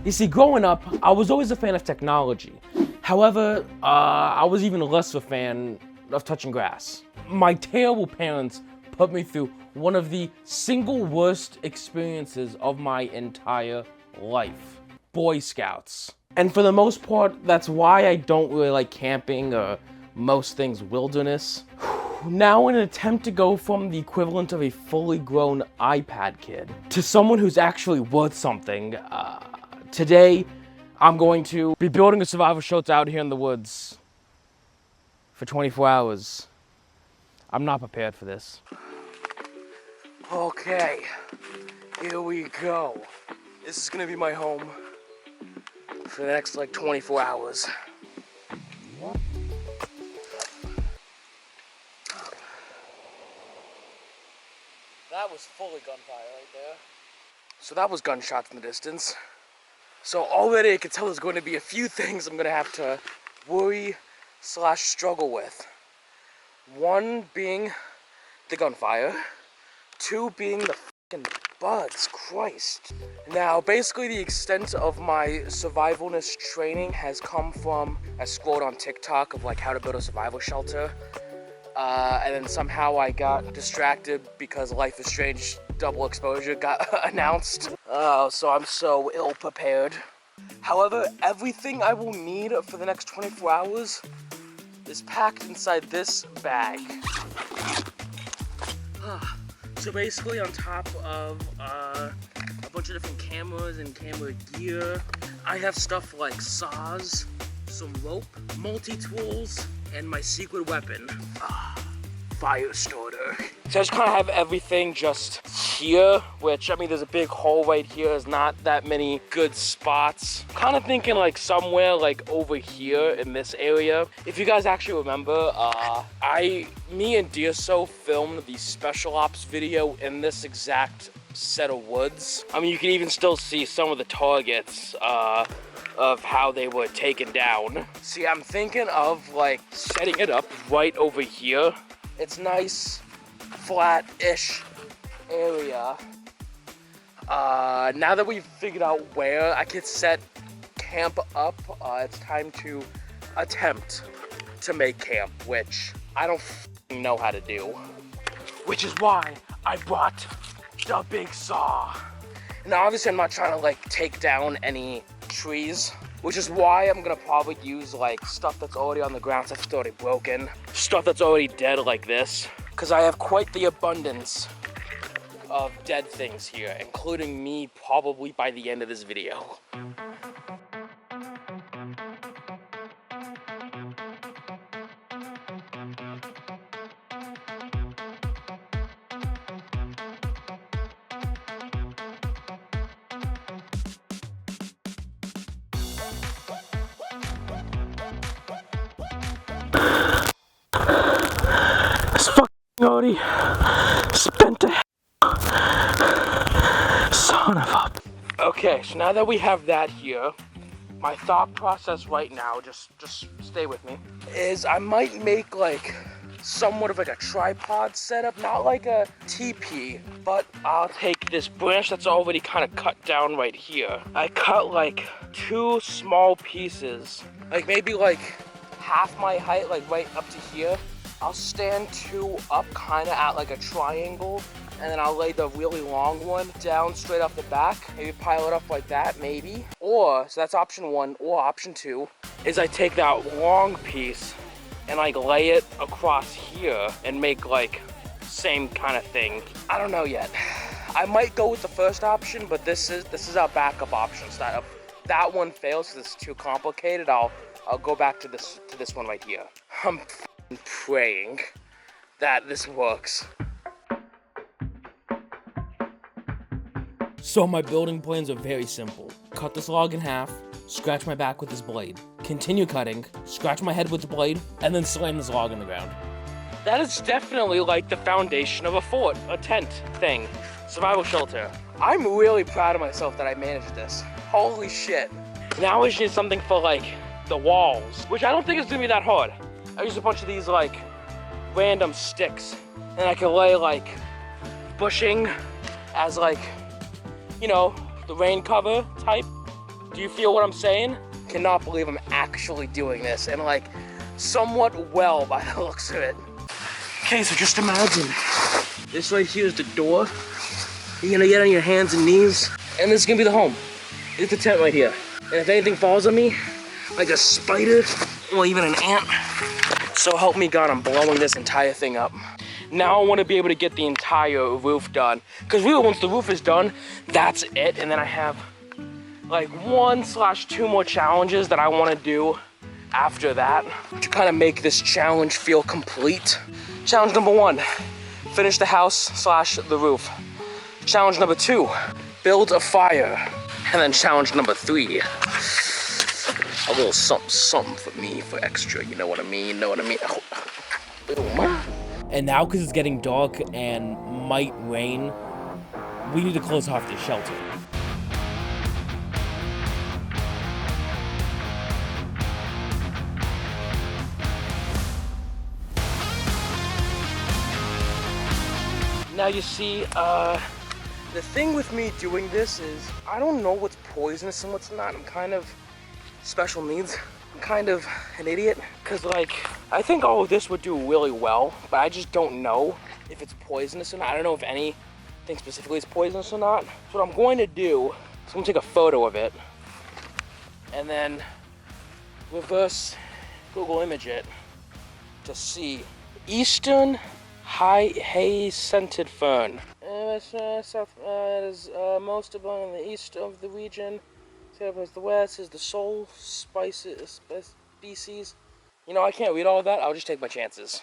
You see, growing up, I was always a fan of technology. However, I was even less of a fan of touching grass. My terrible parents put me through one of the single worst experiences of my entire life. Boy Scouts. And for the most part, that's why I don't really like camping or most things wilderness. Now, in an attempt to go from the equivalent of a fully grown iPad kid to someone who's actually worth something, today I'm going to be building a survival shelter out here in the woods for 24 hours. I'm not prepared for this. Okay, here we go. This is gonna be my home for the next like 24 hours. That was fully gunfire right there. So that was gunshots in the distance. So already I can tell there's going to be a few things I'm gonna have to worry / struggle with. One being the gunfire. Two being the fucking bugs, Christ. Now, basically the extent of my survivalness training has come from, I scrolled on TikTok of like how to build a survival shelter. And then somehow I got distracted because Life is Strange Double Exposure got announced. So I'm so ill prepared. However, everything I will need for the next 24 hours is packed inside this bag. So basically on top of a bunch of different cameras and camera gear, I have stuff like saws, some rope, multi-tools, and my secret weapon, fire starter. So I just kind of have everything just here, which, I mean, there's a big hole right here. There's not that many good spots. I'm kind of thinking like somewhere like over here in this area. If you guys actually remember, me and Dearso filmed the special ops video in this exact set of woods. I mean, you can even still see some of the targets, of how they were taken down. See, I'm thinking of like setting it up right over here. It's nice, flat-ish area. Now that we've figured out where I could set camp up, it's time to attempt to make camp, which I don't know how to do. Which is why I brought the big saw. Now, obviously, I'm not trying to like take down any trees, which is why I'm gonna probably use like stuff that's already on the ground, stuff that's already broken, stuff that's already dead like this, because I have quite the abundance of dead things here, including me probably by the end of this video. Already spent the son of a... Okay, so now that we have that here, my thought process right now, just stay with me, is I might make like somewhat of like a tripod setup, not like a teepee, but I'll take this branch that's already kind of cut down right here. I cut like 2 small pieces, like maybe like half my height, like right up to here. I'll stand 2 up kind of at like a triangle, and then I'll lay the really long one down straight off the back, maybe pile it up like that, maybe. Or, so that's option 1, or option 2, is I take that long piece and like lay it across here and make like same kind of thing. I don't know yet. I might go with the first option, but this is our backup option. So that if that one fails because it's too complicated, I'll go back to this one right here. I'm praying that this works. So my building plans are very simple. Cut this log in half, scratch my back with this blade, continue cutting, scratch my head with the blade, and then slam this log in the ground. That is definitely like the foundation of a fort, a tent thing, survival shelter. I'm really proud of myself that I managed this. Holy shit. Now I just need something for like the walls, which I don't think is gonna be that hard. I used a bunch of these like random sticks, and I can lay like bushing as like, you know, the rain cover type. Do you feel what I'm saying? Cannot believe I'm actually doing this, and like, somewhat well by the looks of it. Okay, so just imagine, this right here is the door. You're gonna get on your hands and knees, and this is gonna be the home. It's the tent right here. And if anything falls on me, like a spider, or even an ant, so help me God, I'm blowing this entire thing up. Now I wanna be able to get the entire roof done. Because really, once the roof is done, that's it. And then I have like 1/2 more challenges that I wanna do after that to kind of make this challenge feel complete. Challenge number 1, finish the house / the roof. Challenge number 2, build a fire. And then challenge number 3, a little something for me for extra, you know what I mean, And now, because it's getting dark and might rain, we need to close off the shelter. Now you see, the thing with me doing this is I don't know what's poisonous and what's not. I'm kind of special needs. I'm kind of an idiot, because like, I think all of this would do really well, but I just don't know if it's poisonous or not. I don't know if anything specifically is poisonous or not. So what I'm going to do is I'm gonna take a photo of it and then reverse Google image it to see Eastern hay scented fern. It is most abundant in the east of the region. The west is the sole species. You know, I can't read all of that. I'll just take my chances.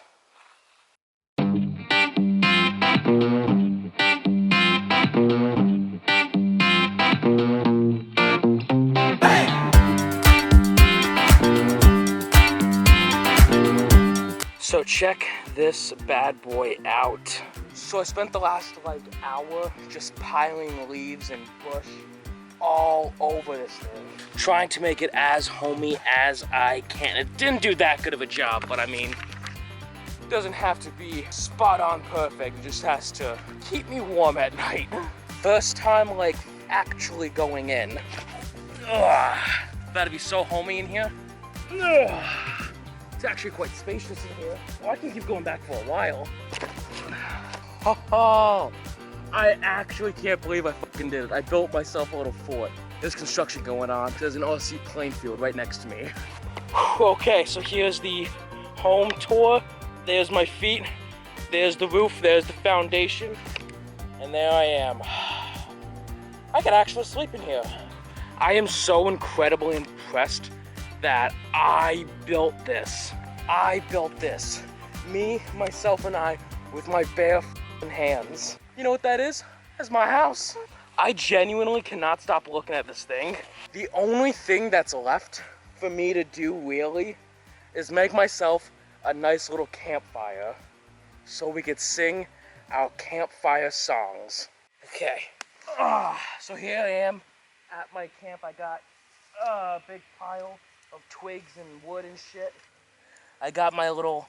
So check this bad boy out. So I spent the last like hour just piling leaves and bush all over this thing, trying to make it as homey as I can. It didn't do that good of a job, but I mean, it doesn't have to be spot on perfect. It just has to keep me warm at night. First time like actually going in. Ugh, about to be so homey in here. Ugh. It's actually quite spacious in here. Oh, I can keep going back for a while. Oh, I actually can't believe I fucking did it. I built myself a little fort. There's construction going on. There's an RC playing field right next to me. Okay, so here's the home tour. There's my feet. There's the roof. There's the foundation. And there I am. I could actually sleep in here. I am so incredibly impressed that I built this. I built this. Me, myself, and I, with my bare hands. You know what that is? That's my house. I genuinely cannot stop looking at this thing. The only thing that's left for me to do really is make myself a nice little campfire so we could sing our campfire songs. Okay. So here I am at my camp. I got a big pile of twigs and wood and shit. I got my little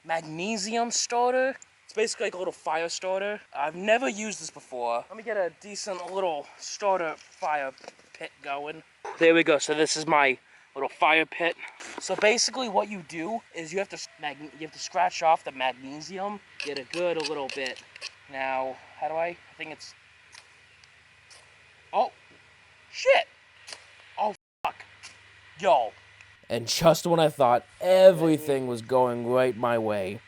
magnesium starter. It's basically like a little fire starter. I've never used this before. Let me get a decent little starter fire pit going. There we go. So this is my little fire pit. So basically what you do is you have to scratch off the magnesium, get a good a little bit. Now, how do I think it's... Oh, shit. Oh, fuck. Yo. And just when I thought everything was going right my way,